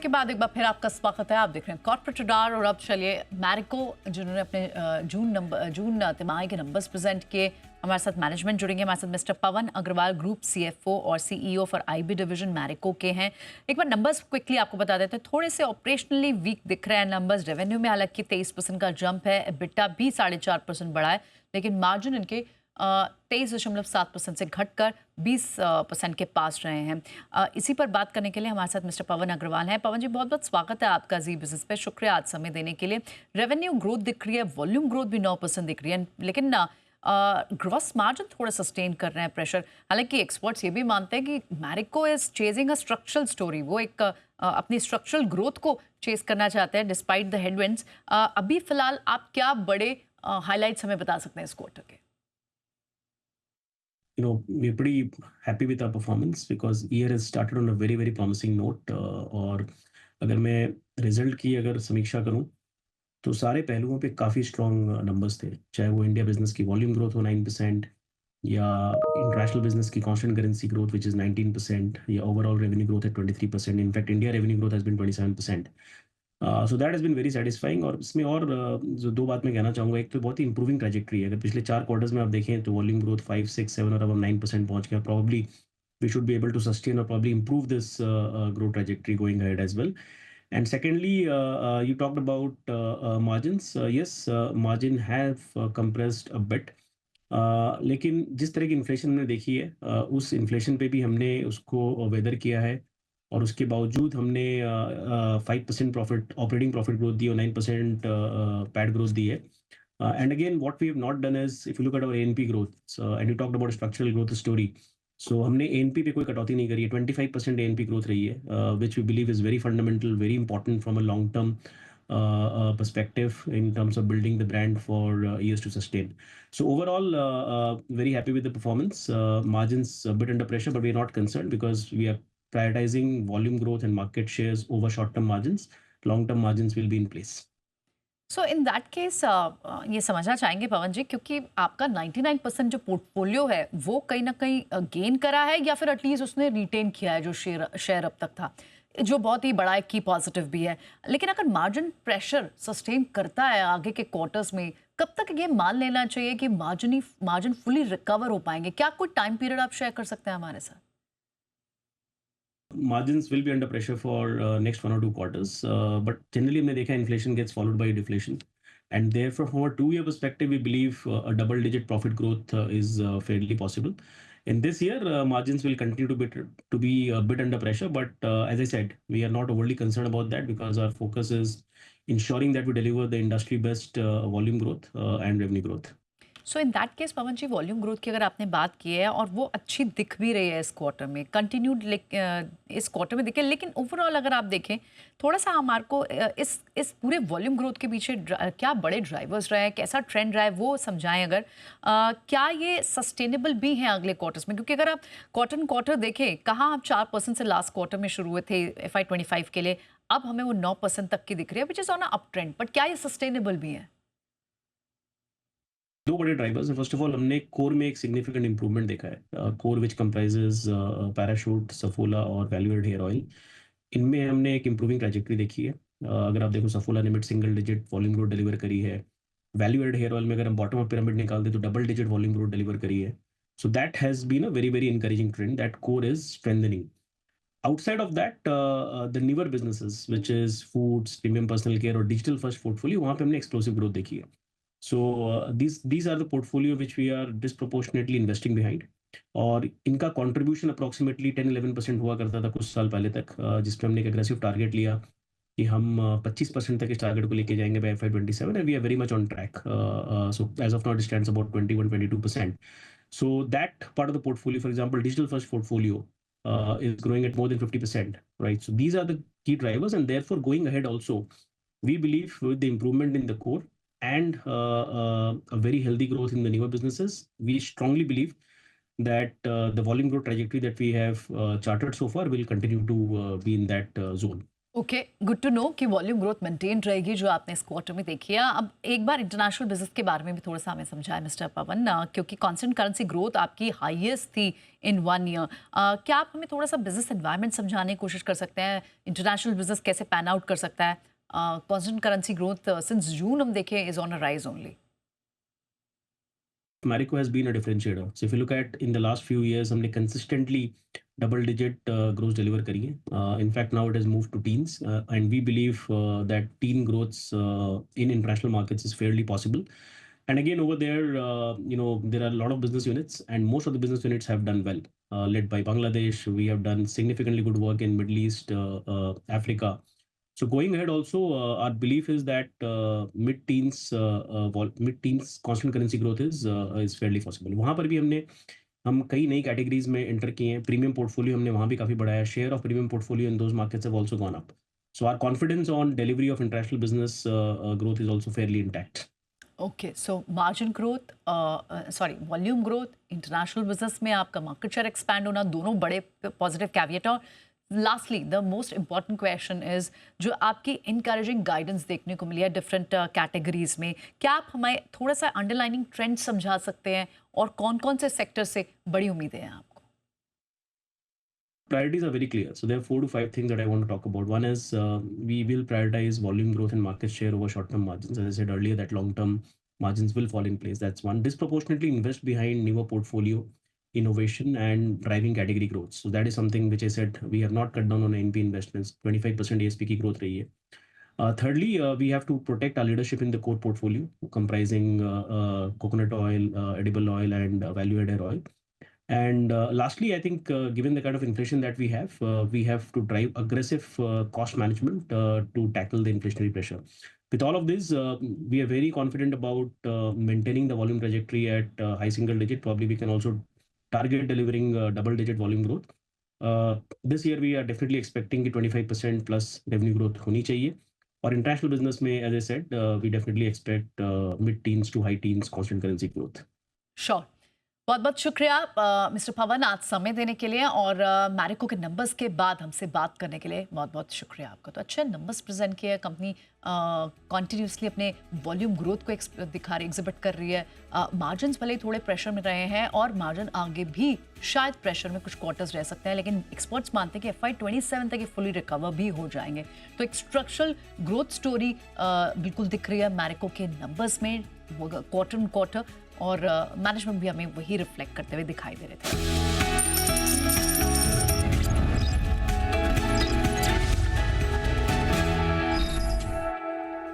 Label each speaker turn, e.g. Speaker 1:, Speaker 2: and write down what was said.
Speaker 1: के बाद एक बार फिर आपका स्वागत है। आप देख रहे हैं कॉर्पोरेट रडार और अब चलिए मैरिको जिन्होंने अपने जून तिमाही के नंबर्स प्रेजेंट किए। हमारे साथ मैनेजमेंट जुड़ेंगे। हमारे साथ मिस्टर पवन अग्रवाल ग्रुप सीएफओ और CEO for IB division Marico के हैं। एक बार नंबर्स क्विकली आपको बता देते हैं। थोड़े से ऑपरेशनली वीक दिख रहे हैं नंबर्स। रेवेन्यू में हालांकि 23% का जंप है, एबिटा भी 4.5% बढ़ा है, लेकिन मार्जिन इनके 23.7% से घटकर 20% के पास रहे हैं। इसी पर बात करने के लिए हमारे साथ मिस्टर पवन अग्रवाल हैं। पवन जी, बहुत बहुत स्वागत है आपका जी बिजनेस पे। शुक्रिया आज समय देने के लिए। रेवेन्यू ग्रोथ दिख रही है, वॉल्यूम ग्रोथ भी 9% दिख रही है, लेकिन ग्रॉस मार्जिन थोड़ा सस्टेन कर रहे हैं प्रेशर। हालांकि एक्सपर्ट्स ये भी मानते हैं कि Marico is chasing a structural story. वो एक अपनी स्ट्रक्चरल ग्रोथ को चेज करना चाहते हैं डिस्पाइट द हेडविंड्स। अभी फिलहाल आप क्या बड़े हाईलाइट्स हमें बता सकते हैं इस क्वार्टर के?
Speaker 2: We're pretty happy with our performance because year has started on a very very promising note. और अगर मैं रिजल्ट की अगर समीक्षा करूं तो सारे पहलुओं पे काफ़ी स्ट्रॉन्ग नंबर्स थे, चाहे वो इंडिया बिजनेस की वॉल्यूम ग्रोथ हो 9% या इंटरनेशनल बिजनेस की constant currency growth which is 19% या ओवरऑल रेवेन्यू ग्रोथ है 23%। In fact India revenue growth has been 27%। So that has been very satisfying. और इसमें और जो दो बात मैं कहना चाहूँगा, एक तो बहुत ही इंप्रूविंग ट्रैजेक्टरी है। अगर पिछले 4 क्वार्टर्स में आप देखें तो वॉल्यूम ग्रोथ 5, 6, 7 और अब हम 9% पहुँच गया। Probably we should be able to sustain or probably improve this growth trajectory going ahead as well. And secondly, you talked about margins. Yes, margin have compressed a bit. लेकिन जिस तरह की inflation हमने देखी है, उस इन्फ्लेशन पे भी हमने उसको वेदर किया है और उसके बावजूद हमने 5% प्रॉफिट ऑपरेटिंग प्रॉफिट ग्रोथ दी और 9% पैट ग्रोथ दी है। And again, what we have not done is, if you look at our A&P growth, and you talked about structural growth story, so हमने A&P पे कोई कटौती नहीं करी है। 25% A&P growth रही है, which we believe is very fundamental, very important from a long term perspective in terms of building the brand for years to sustain. So overall, very happy with the performance. Margins a bit under pressure, but we are not concerned because we are prioritizing volume growth and market shares over short-term margins. Long-term margins will be in place.
Speaker 1: So in that case ये समझना चाहेंगे पवन जी, क्योंकि आपका 99% जो portfolio है वो कहीं ना कहीं गेन करा है या फिर एटलीस्ट उसने रिटेन किया है जो शेयर शेयर अब तक था, जो बहुत ही बड़ा एक की पॉजिटिव भी है। लेकिन अगर मार्जिन प्रेशर सस्टेन करता है आगे के क्वार्टर्स में, कब तक ये मान लेना चाहिए कि मार्जिन फुली रिकवर हो पाएंगे? क्या कोई टाइम पीरियड आप शेयर कर सकते हैं हमारे साथ?
Speaker 2: Margins will be under pressure for next 1 or 2 quarters. But generally, हमने देखा inflation gets followed by deflation. And therefore, from a 2-year perspective, we believe a double-digit profit growth is fairly possible. In this year, margins will continue to be a bit under pressure. But as I said, we are not overly concerned about that because our focus is ensuring that we deliver the industry best volume growth and revenue growth.
Speaker 1: So in that case Pawan ji, volume growth की अगर आपने बात की है और वो अच्छी दिख भी रही है इस क्वार्टर में, कंटिन्यूड इस क्वार्टर में दिखे, लेकिन ओवरऑल अगर आप देखें थोड़ा सा हमारे को इस पूरे वॉल्यूम ग्रोथ के पीछे क्या बड़े ड्राइवर्स रहे हैं, कैसा ट्रेंड रहा है, वो समझाएं। अगर क्या ये सस्टेनेबल भी हैं अगले क्वार्टर्स में? क्योंकि अगर आप क्वार्टर देखें, कहाँ आप 4% से लास्ट क्वार्टर में शुरू हुए थे FY25 के लिए, अब हमें वो 9% तक की दिख रही है, which is on a up trend. But क्या ये सस्टेनेबल भी है?
Speaker 2: दो बड़े ड्राइवर्स हैं। फर्स्ट ऑफ ऑल, हमने कोर में एक सिग्निफिकेंट इंप्रूवमेंट देखा है। कोर विच कंप्राइजेज पैराशूट, सफोला और वैल्यू एडेड हेयर ऑयल। इनमें हमने एक इंप्रूविंग ट्रैजेक्टरी देखी है। अगर आप देखो, सफोला ने mid single digit volume growth deliver करी है। वैल्यू एडेड हेयर ऑयल में अगर हम बॉटम ऑफ पिरामिड निकाल दें तो double digit volume growth deliver करी है। So that has been a very very encouraging trend that core is strengthening. Outside of that, the newer businesses, which is foods, premium personal care और digital first portfolio, वहाँ पे हमने explosive growth देखी है। So these are the portfolio which we are disproportionately investing behind. और इनका contribution approximately 10-11% हुआ करता था कुछ साल पहले तक, जिसपे हमने एक एग्रेसिव टारगेट लिया कि हम 25% तक इस टारगेट को लेके जाएंगे by FY27 and we are very much on track. So as of now it stands about 21-22%. So that part of the portfolio, for example, digital first portfolio, is growing at more than 50%, right? So these are the key drivers, and therefore going ahead also, we believe with the improvement in the core and a very healthy growth in the newer businesses, we strongly believe that the volume growth trajectory that we have charted so far will continue to be in that zone.
Speaker 1: Okay, good to know कि volume growth maintain रहेगी जो आपने इस quarter में देखी है। अब एक बार इंटरनेशनल बिजनेस के बारे में भी थोड़ा सा हमें समझाएं मिस्टर पवन, क्योंकि कांस्टेंट करेंसी ग्रोथ आपकी हाईएस्ट थी इन 1 ईयर। क्या आप हमें थोड़ा सा बिजनेस एनवायरनमेंट समझाने की कोशिश कर सकते हैं? इंटरनेशनल बिजनेस कैसे पैन आउट कर सकता है? Constant currency growth since June हम देखें is on a rise only.
Speaker 2: Marico has been a differentiator. So if you look at in the last few years, हमने consistently double-digit growth deliver करी है. In fact, now it has moved to teens, and we believe that teen growths in international markets is fairly possible. And again, over there, there are a lot of business units, and most of the business units have done well. Led by Bangladesh, we have done significantly good work in Middle East, Africa. So going ahead also, our belief is that mid-teens constant currency growth is fairly possible. वहाँ पर भी हम कई नई categories में enter किए हैं. Premium portfolio हमने वहाँ भी काफ़ी बढ़ाया. Share of premium portfolio in those markets have also gone up. So our confidence on delivery of international business growth is also fairly intact.
Speaker 1: Okay, so margin growth, volume growth, international business में आपका market share expand होना, दोनों बड़े positive caveat. और lastly the most important question is जो आपकी encouraging guidance देखने को मिली है डिफरेंट कैटेगरीज में, क्या आप हमें थोड़ा सा अंडरलाइनिंग ट्रेंड समझा सकते हैं और कौन कौन से सेक्टर से बड़ी उम्मीदें हैं आपको?
Speaker 2: Priorities are very clear. So there are 4 to 5 things that I want to talk about. One is we will prioritize volume growth and market share over short-term margins. As I said earlier, that long-term margins will fall in place. That's one. Disproportionately invest behind newer portfolio innovation and driving category growth. So that is something which I said we have not cut down on NP investments. 25% ASP की growth रही है. Thirdly, we have to protect our leadership in the core portfolio, comprising coconut oil, edible oil, and value-added oil. And lastly, I think given the kind of inflation that we have to drive aggressive cost management to tackle the inflationary pressure. With all of this, we are very confident about maintaining the volume trajectory at high single digit. Probably we can also target delivering double-digit volume growth. This year, we are definitely expecting कि 25% plus revenue growth होनी चाहिए. और international business में, as I said, we definitely expect mid-teens to high teens constant currency growth.
Speaker 1: Sure, बहुत बहुत शुक्रिया mister पवन आज समय देने के लिए और मैरिको के नंबर्स के बाद हमसे बात करने के लिए बहुत बहुत शुक्रिया आपका। तो अच्छे नंबर्स प्रेजेंट किए, कंपनी कॉन्टिन्यूसली अपने वॉल्यूम ग्रोथ को दिखा रही, एग्जिबिट कर रही है। मार्जिन भले ही थोड़े प्रेशर में रहे हैं और मार्जिन आगे भी शायद प्रेशर में कुछ क्वार्टर्स रह सकते हैं, लेकिन एक्सपर्ट्स मानते हैं कि FY27 तक ये फुली रिकवर भी हो जाएंगे। तो एक स्ट्रक्चरल ग्रोथ स्टोरी बिल्कुल दिख रही है मैरिको के नंबर्स में क्वार्टर ऑन क्वार्टर, और मैनेजमेंट भी हमें वही रिफ्लेक्ट करते हुए दिखाई दे रहे थे।